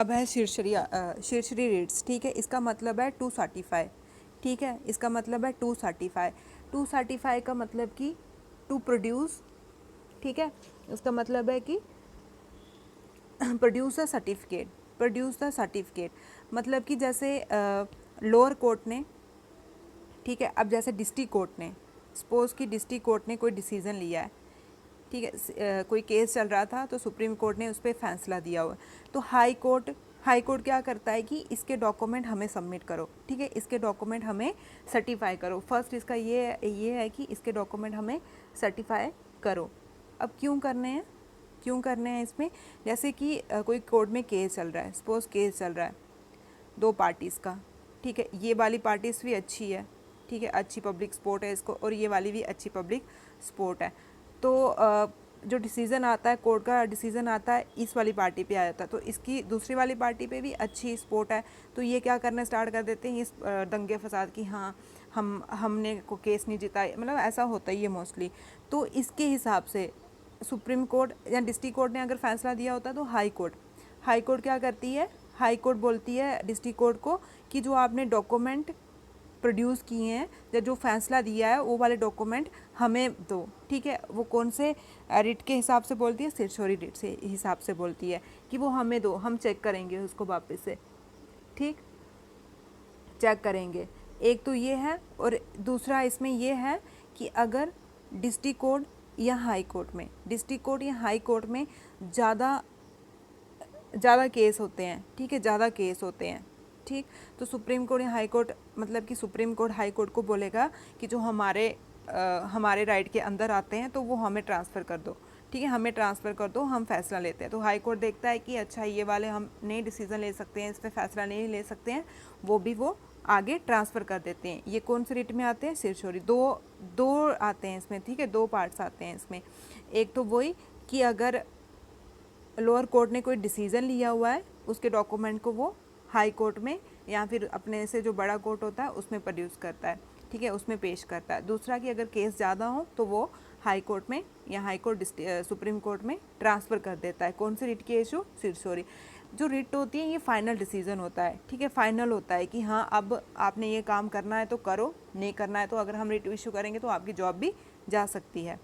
अब है शीर्षरी रिट्स, ठीक है। इसका मतलब है टू सर्टिफाई, ठीक है। इसका मतलब है टू सर्टिफाई। टू सर्टिफाई का मतलब कि टू प्रोड्यूस, ठीक है। इसका मतलब है कि produce the certificate, produce the certificate मतलब कि जैसे लोअर कोर्ट ने, ठीक है। अब जैसे डिस्ट्रिक्ट कोर्ट ने, सपोज कि डिस्ट्रिक्ट कोर्ट ने कोई डिसीजन लिया है, ठीक है। कोई केस चल रहा था तो सुप्रीम कोर्ट ने उस पर फैसला दिया हुआ, तो हाई कोर्ट क्या करता है कि इसके डॉक्यूमेंट हमें सबमिट करो, ठीक है। इसके डॉक्यूमेंट हमें सर्टिफाई करो। फर्स्ट इसका ये है कि इसके डॉक्यूमेंट हमें सर्टिफाई करो। अब क्यों करने हैं इसमें, जैसे कि कोई कोर्ट में केस चल रहा है, सपोज केस चल रहा है दो पार्टीज़ का, ठीक है। ये वाली पार्टीज़ भी अच्छी है, ठीक है, अच्छी पब्लिक सपोर्ट है इसको, और ये वाली भी अच्छी पब्लिक सपोर्ट है। तो जो डिसीज़न आता है, कोर्ट का डिसीज़न आता है, इस वाली पार्टी पे आ जाता है, तो इसकी दूसरी वाली पार्टी पे भी अच्छी सपोर्ट है, तो ये क्या करना स्टार्ट कर देते हैं इस दंगे फसाद की, हाँ हमने को केस नहीं जीता, मतलब ऐसा होता ही है मोस्टली। तो इसके हिसाब से सुप्रीम कोर्ट या डिस्ट्रिक्ट कोर्ट ने अगर फैसला दिया होता है तो हाई कोर्ट क्या करती है, हाई कोर्ट बोलती है डिस्ट्रिक्ट कोर्ट को कि जो आपने डॉक्यूमेंट प्रोड्यूस किए हैं या जो फैसला दिया है वो वाले डॉक्यूमेंट हमें दो, ठीक है। वो कौन से रिट के हिसाब से बोलती है, सिरसौरी रिट से हिसाब से बोलती है कि वो हमें दो, हम चेक करेंगे उसको वापस से, ठीक, चेक करेंगे। एक तो ये है, और दूसरा इसमें ये है कि अगर डिस्ट्रिक्ट कोर्ट या हाई कोर्ट में, डिस्ट्रिक्ट कोर्ट या हाई कोर्ट में ज़्यादा केस होते हैं, ठीक है, ज़्यादा केस होते हैं, ठीक। तो सुप्रीम कोर्ट या हाई कोर्ट, मतलब कि सुप्रीम कोर्ट हाई कोर्ट को बोलेगा कि जो हमारे राइट के अंदर आते हैं तो वो हमें ट्रांसफ़र कर दो, ठीक है, हमें ट्रांसफ़र कर दो, हम फैसला लेते हैं। तो हाई कोर्ट देखता है कि अच्छा ये वाले हम नए डिसीज़न ले सकते हैं, इस पर फैसला नहीं ले सकते हैं, वो आगे ट्रांसफ़र कर देते हैं। ये कौन से रिट में आते हैं, सिरसौरी। दो आते हैं इसमें, ठीक है, दो पार्ट्स आते हैं इसमें। एक तो वही कि अगर लोअर कोर्ट ने कोई डिसीज़न लिया हुआ है, उसके डॉक्यूमेंट को वो हाई कोर्ट में या फिर अपने से जो बड़ा कोर्ट होता है उसमें प्रोड्यूस करता है, ठीक है, उसमें पेश करता है। दूसरा कि अगर केस ज़्यादा हो तो वो हाई कोर्ट में या सुप्रीम कोर्ट में ट्रांसफ़र कर देता है। कौन सी रिट की इशू, सिरसौरी। जो रिट होती है ये फाइनल डिसीजन होता है, ठीक है, फाइनल होता है कि हाँ अब आपने ये काम करना है तो करो, नहीं करना है तो अगर हम रिट इशू करेंगे तो आपकी जॉब भी जा सकती है,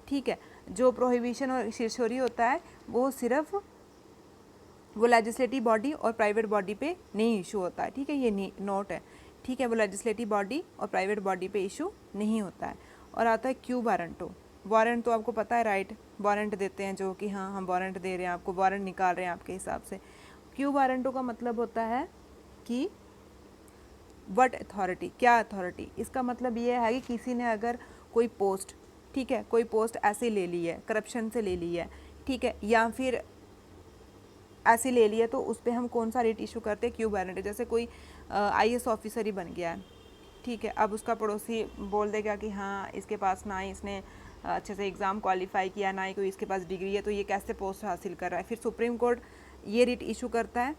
ठीक है। जो प्रोहिबिशन और सिरसौरी होता है वो सिर्फ वो लेजिस्लेटिव बॉडी और प्राइवेट बॉडी पे नहीं इशू होता है, ठीक है, ये नोट है, ठीक है, वो लेजिस्लेटिव बॉडी और प्राइवेट बॉडी पे इशू नहीं होता है। और आता है क्यू वारंटो। वारंट तो आपको पता है, राइट, वारंट देते हैं जो कि हाँ हम वारंट दे रहे हैं आपको, वारंट निकाल रहे हैं आपके हिसाब से। क्यू वारंटो का मतलब होता है कि व्हाट अथॉरिटी, क्या अथॉरिटी। इसका मतलब ये है कि किसी ने अगर कोई पोस्ट, ठीक है, कोई पोस्ट ऐसे ले ली है, करप्शन से ले ली है, ठीक है, या फिर ऐसे ले लिया, तो उस पर हम कौन सा रेट इशू करते हैं, क्यू वारंट। जैसे कोई आईएएस ऑफिसर ही बन गया है, ठीक है, अब उसका पड़ोसी बोल देगा कि हाँ इसके पास ना ही इसने अच्छे से एग्ज़ाम क्वालिफाई किया, ना ही कोई इसके पास डिग्री है, तो ये कैसे पोस्ट हासिल कर रहा है। फिर सुप्रीम कोर्ट ये रिट इशू करता है,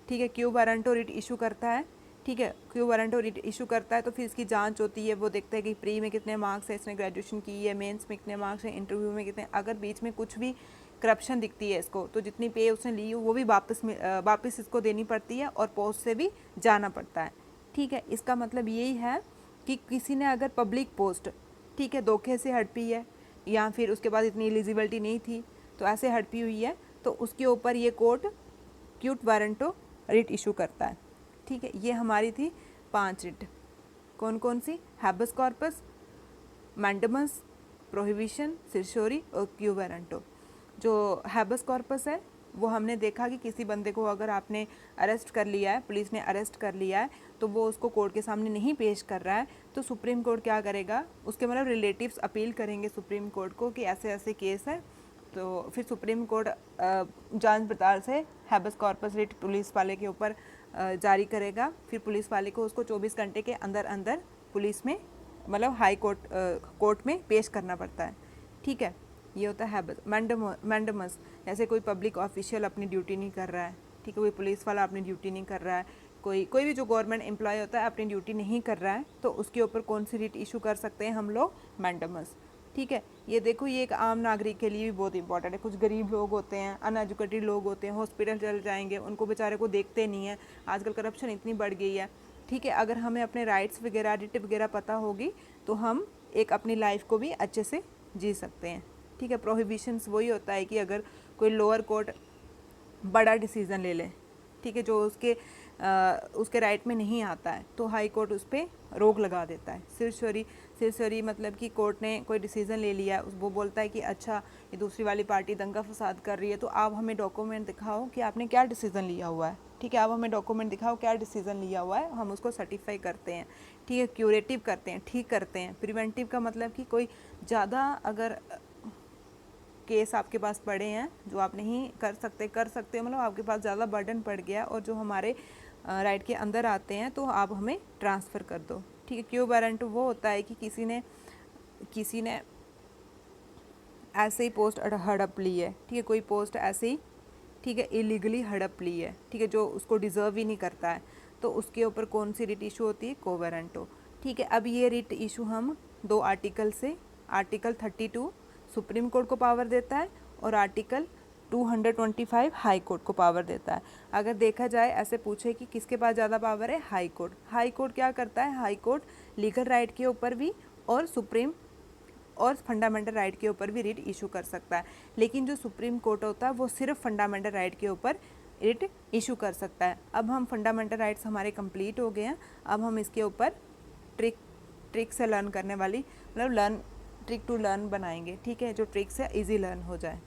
ठीक है, क्यू वारंटो रिट इशू करता है, ठीक है, क्यू वारंटो रिट इशू करता है। तो फिर इसकी जांच होती है, वो देखते हैं कि प्री में कितने मार्क्स है, इसने ग्रेजुएशन की है, मेंस में कितने मार्क्स हैं, इंटरव्यू में कितने। अगर बीच में कुछ भी करप्शन दिखती है इसको, तो जितनी पे उसने ली वो भी वापस इसको देनी पड़ती है और पोस्ट से भी जाना पड़ता है, ठीक है। इसका मतलब यही है कि किसी ने अगर पब्लिक पोस्ट, ठीक है, धोखे से हड़पी है या फिर उसके बाद इतनी एलिजिबिलिटी नहीं थी तो ऐसे हड़पी हुई है, तो उसके ऊपर ये court cute warranto writ issue करता है, ठीक है। ये हमारी थी 5 रिट। कौन कौन सी, हैबस कॉर्पस, मैंडेमस, प्रोहिबिशन, सिरसौरी और क्यू वारंटो। जो हैबस कॉर्पस है वो हमने देखा कि किसी बंदे को अगर आपने अरेस्ट कर लिया है, पुलिस ने अरेस्ट कर लिया है, तो वो उसको कोर्ट के सामने नहीं पेश कर रहा है, तो सुप्रीम कोर्ट क्या करेगा, उसके मतलब रिलेटिव्स अपील करेंगे सुप्रीम कोर्ट को कि ऐसे ऐसे केस है, तो फिर सुप्रीम कोर्ट जांच पड़ताल से हैबस कॉर्पस रिट पुलिस वाले के ऊपर जारी करेगा। फिर पुलिस वाले को उसको 24 घंटे के अंदर अंदर पुलिस में, मतलब हाई कोर्ट में पेश करना पड़ता है, ठीक है। ये होता है मैंडेमस। जैसे कोई पब्लिक ऑफिशियल अपनी ड्यूटी नहीं कर रहा है, ठीक है, कोई पुलिस वाला अपनी ड्यूटी नहीं कर रहा है, कोई भी जो गवर्नमेंट एम्प्लॉय होता है अपनी ड्यूटी नहीं कर रहा है, तो उसके ऊपर कौन सी रिट इशू कर सकते हैं हम लोग, मैंडेमस, ठीक है। ये देखो, ये एक आम नागरिक के लिए भी बहुत इंपॉर्टेंट है। कुछ गरीब लोग होते हैं, अनएजुकेटेड लोग होते हैं, हॉस्पिटल चल जाएंगे, उनको बेचारे को देखते नहीं है। आजकल करप्शन इतनी बढ़ गई है, ठीक है। अगर हमें अपने राइट्स वगैरह, रिट वगैरह पता होगी तो हम एक अपनी लाइफ को भी अच्छे से जी सकते हैं, ठीक है। प्रोहिबिशंस वही होता है कि अगर कोई लोअर कोर्ट बड़ा डिसीज़न ले ले, ठीक है, जो उसके राइट में नहीं आता है, तो हाई कोर्ट उस पर रोक लगा देता है। सिरस्वरी मतलब कि कोर्ट ने कोई डिसीज़न ले लिया, वो बोलता है कि अच्छा ये दूसरी वाली पार्टी दंगा फसाद कर रही है, तो आप हमें डॉक्यूमेंट दिखाओ कि आपने क्या डिसीज़न लिया हुआ है, ठीक है। आप हमें डॉक्यूमेंट दिखाओ क्या डिसीज़न लिया हुआ है, हम उसको सर्टिफाई करते हैं, ठीक है। क्यूरेटिव करते हैं, ठीक करते हैं। प्रिवेंटिव का मतलब कि कोई ज़्यादा अगर केस आपके पास पड़े हैं जो आप नहीं कर सकते हो, मतलब आपके पास ज़्यादा बर्डन पड़ गया और जो हमारे राइट के अंदर आते हैं, तो आप हमें ट्रांसफ़र कर दो, ठीक है। क्यू वारंट वो होता है कि किसी ने ऐसे ही पोस्ट हड़प ली है, ठीक है, कोई पोस्ट ऐसे ही, ठीक है, इलीगली हड़प ली है, ठीक है, जो उसको डिज़र्व ही नहीं करता है, तो उसके ऊपर कौन सी रिट इशू होती है? को वारंटो, ठीक है। अब ये रिट इशू हम 2 आर्टिकल से, आर्टिकल 32 सुप्रीम कोर्ट को पावर देता है और आर्टिकल 225 हाई कोर्ट को पावर देता है। अगर देखा जाए, ऐसे पूछे कि किसके पास ज़्यादा पावर है? High court. हाई कोर्ट क्या करता है? हाई कोर्ट लीगल राइट के ऊपर भी और सुप्रीम और फंडामेंटल राइट के ऊपर भी रिट इशू कर सकता है। लेकिन जो सुप्रीम कोर्ट होता है वो सिर्फ फंडामेंटल राइट के ऊपर रिट इशू कर सकता है। अब हम फंडामेंटल राइट्स हमारे कंप्लीट हो गए हैं, अब हम इसके ऊपर ट्रिक से लर्न करने वाली, मतलब ट्रिक टू लर्न बनाएंगे, ठीक है, जो ट्रिक से इजी लर्न हो जाए।